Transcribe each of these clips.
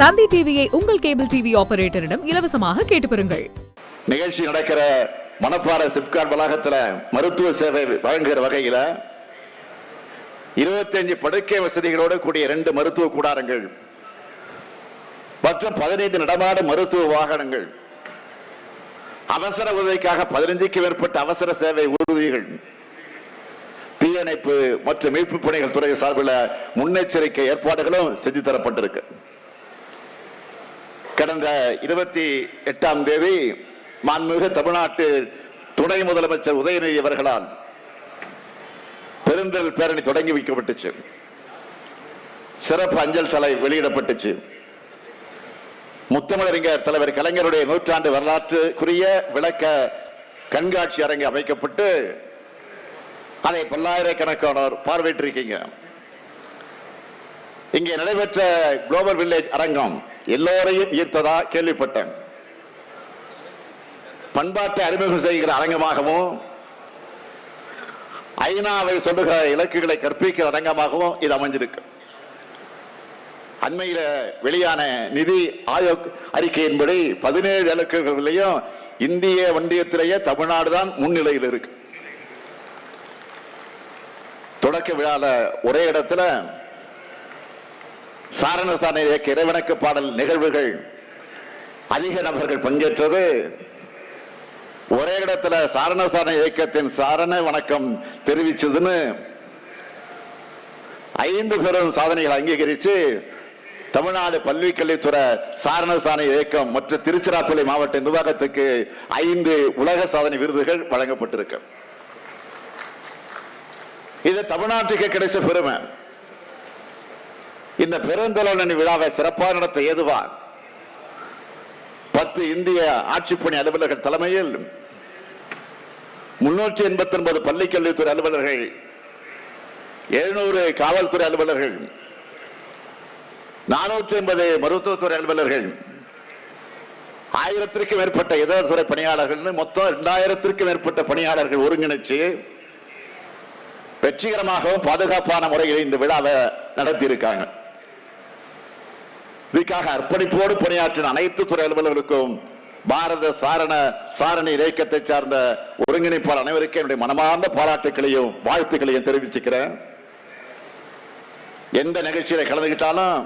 தந்தி டிவியை உங்கள் cable TV ஆபரேட்டரிடம் இலவசமாக கேட்டு பெறுங்கள். நிகழ்ச்சி நடக்கிற மணப்பாறை சிப்காட் வளாகத்தில் மருத்துவ சேவை வழங்குகிற வகையில் 25 படுக்கை வசதிகளோடு கூடிய 2 மருத்துவ கூடாரங்கள் மற்றும் 15 நடமாட மருத்துவ வாகனங்கள், அவசர உதவிக்காக 15க்கும் மேற்பட்ட அவசர சேவை ஊர்திகள், தீயணைப்பு மற்றும் மீட்பு பணிகள் துறை சார்பில் முன்னெச்சரிக்கை ஏற்பாடுகளும் செஞ்சு தரப்பட்டிருக்கு. கடந்த 28ஆம் தேதி மாண்புமிகு தமிழ்நாட்டு துணை முதலமைச்சர் உதயநிதி அவர்களால் பெருந்தல் பேரணி தொடங்கி வைக்கப்பட்டுச்சு. சிறப்பு அஞ்சல் தலை வெளியிடப்பட்டுச்சு. முத்தமிழறிஞர் தலைவர் கலைஞருடைய 100 வரலாற்றுக்குரிய விளக்க கண்காட்சி அரங்கு அமைக்கப்பட்டு அதை பல்லாயிரக்கணக்கானோர் பார்வையிட்டிருக்கீங்க. இங்கே நடைபெற்ற குளோபல் வில்லேஜ் அரங்கம் எல்லோரையும் ஈர்த்ததா கேள்விப்பட்டேன். பண்பாட்டை அறிமுகம் செய்கிற அரங்கமாகவும் ஐநாவை சொல்லுகிற இலக்குகளை கற்பிக்கிற அரங்கமாகவும் இது அமைஞ்சிருக்கு. அண்மையில் வெளியான நிதி ஆயோக் அறிக்கையின்படி 17 இலக்குகளிலையும் இந்திய ஒன்றியத்திலேயே தமிழ்நாடு தான் முன்னிலையில் இருக்கு. தொடக்க விழால ஒரே இடத்துல சாரணசாரண இயக்க இறைவணக்க பாடல் நிகழ்வுகள் அதிக நபர்கள் பங்கேற்றது. ஒரே இடத்துல சாரணசாரண இயக்கத்தின் சாரண வணக்கம் தெரிவிச்சதுன்னு 5 பெரும் சாதனைகள் அங்கீகரித்து தமிழ்நாடு பல்விக்கல்வித்துறை சாரணசாரண இயக்கம் மற்றும் திருச்சிராப்பள்ளி மாவட்ட நிர்வாகத்துக்கு 5 உலக சாதனை விருதுகள் வழங்கப்பட்டிருக்கு. இது தமிழ்நாட்டுக்கு கிடைச்ச பெருமை. இந்த பெருந்தொழில் விழாவை சிறப்பாக நடத்த ஏதுவா 10 இந்திய ஆட்சிப்பணி அலுவலர்கள் தலைமையில் 389 பள்ளிக்கல்வித்துறை அலுவலர்கள், 700 காவல்துறை அலுவலர்கள், 450 மருத்துவத்துறை அலுவலர்கள், 1000க்கும் மேற்பட்ட இதரத்துறை பணியாளர்கள், மொத்தம் 2000க்கும் மேற்பட்ட பணியாளர்கள் ஒருங்கிணைச்சு வெற்றிகரமாகவும் பாதுகாப்பான முறையில் இந்த விழாவை நடத்தி இருக்காங்க. இதுக்காக அர்ப்பணிப்போடு பணியாற்றின அனைத்து துறை அலுவலர்களுக்கும் பாரத சாரணி இயக்கத்தை சார்ந்த ஒருங்கிணைப்பாளர் அனைவருக்கும் என்னுடைய மனமார்ந்த பாராட்டுகளையும் வாழ்த்துக்களையும் தெரிவிச்சுக்கிறேன். எந்த நிகழ்ச்சியில கலந்துகிட்டாலும்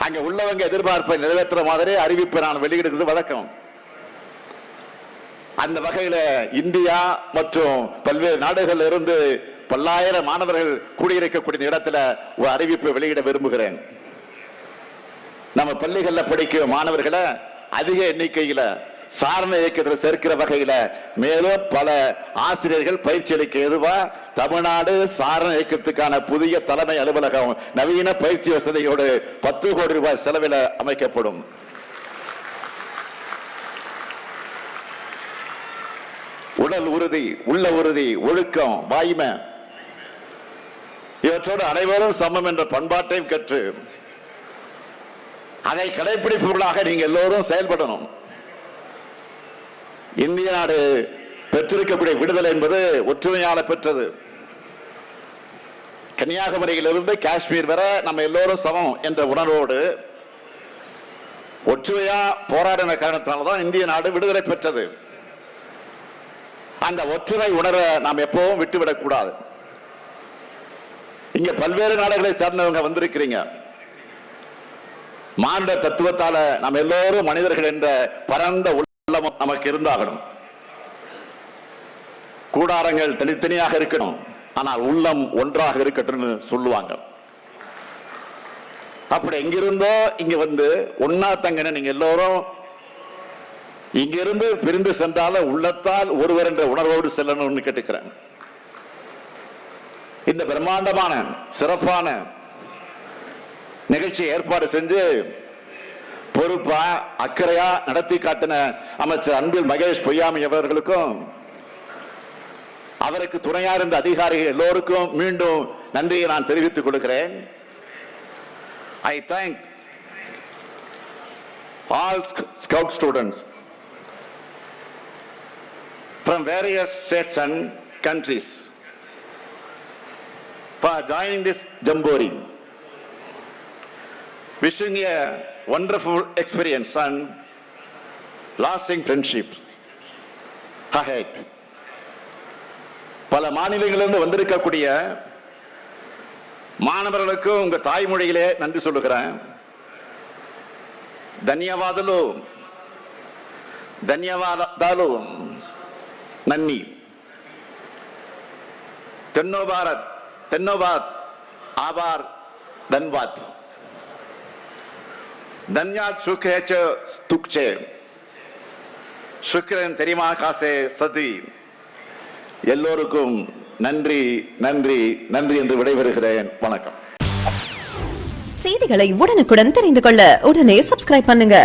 அங்க உள்ளவங்க எதிர்பார்ப்பை நிறைவேற்ற மாதிரி அறிவிப்பை நான் வெளியிடுறது வழக்கம். அந்த வகையில இந்தியா மற்றும் பல்வேறு நாடுகளில் இருந்து பல்லாயிரம் மாணவர்கள் கூடியிருக்கக்கூடிய இடத்துல ஒரு அறிவிப்பை வெளியிட விரும்புகிறேன். நம்ம பள்ளிகளில் படிக்கும் மாணவர்களை அதிக எண்ணிக்கையில சாரண இயக்கத்தில் சேர்க்கிற வகையில மேலும் பல ஆசிரியர்கள் பயிற்சி அளிக்க எதுவா தமிழ்நாடு சாரண இயக்கத்துக்கான புதிய தலைமை அலுவலகம் நவீன பயிற்சி வசதியோடு 10 கோடி ரூபாய் செலவில் அமைக்கப்படும். உடல் உறுதி, உள்ள உறுதி, ஒழுக்கம், வாய்மை இவற்றோடு அனைவரும் சமம் என்ற பண்பாட்டையும் கற்று அதை கடைபிடிப்பவர்களாக நீங்க எல்லோரும் செயல்படணும். இந்திய நாடு பெற்றிருக்கக்கூடிய விடுதலை என்பது ஒற்றுமையால பெற்றது. கன்னியாகுமரியிலிருந்து காஷ்மீர் வரை நம்ம எல்லோரும் சமம் என்ற உணர்வோடு ஒற்றுமையா போராடின காரணத்தினால்தான் இந்திய நாடு விடுதலை பெற்றது. அந்த ஒற்றுமை உணர நாம் எப்பவும் விட்டுவிடக் கூடாது. இங்க பல்வேறு நாடுகளை சார்ந்தவங்க வந்திருக்கிறீங்க. மானுட தத்துவத்தால நாம் எல்லோரும் மனிதர்கள் என்ற பரந்த உள்ளம் நமக்கு இருந்தாகணும். கூடாரங்கள் தனித்தனியாக இருக்கணும், ஆனால் உள்ளம் ஒன்றாக இருக்கட்டும் சொல்லுவாங்க. அப்படி எங்கிருந்தோ இங்க வந்து ஒன்னா தங்கன நீங்க எல்லோரும் இங்கிருந்து பிரிந்து சென்றாலும் உள்ளத்தால் ஒருவர் என்ற உணர்வோடு செல்லணும்னு கேட்டுக்கிறேன். இந்த பிரம்மாண்டமான சிறப்பான நிகழ்ச்சி ஏற்பாடு செஞ்சு பொறுப்பா அக்கறையா நடத்தி காட்டின அமைச்சர் அன்பில் மகேஷ் பொய்யாமி அவர்களுக்கும் அவருக்கு துணையா இருந்த அதிகாரிகள் எல்லோருக்கும் மீண்டும் நன்றியை நான் தெரிவித்துக் கொள்கிறேன். I thank all Scout students from various states and countries for joining this jamboree. wishing a wonderful experience and lasting friendship ahead. பல மாநிலங்களிலிருந்து வந்திருக்கக்கூடிய மாணவர்களுக்கு உங்க தாய்மொழியிலே நன்றி சொல்லுகிறேன். ధన్యవాదాలు ధన్యవాదాలు నన్ని తెన్నోబాద్ ఆబార్ ధన్వాద్ ధన్యాద్ సుఖేచ స్తుక్చే சுக்கிரன் தெரியுமா காசே சதி. எல்லோருக்கும் நன்றி நன்றி நன்றி என்று விடைபெறுகிறேன். வணக்கம். செய்திகளை உடனுக்குடன் தெரிந்து கொள்ள உடனே சப்ஸ்கிரைப் பண்ணுங்க.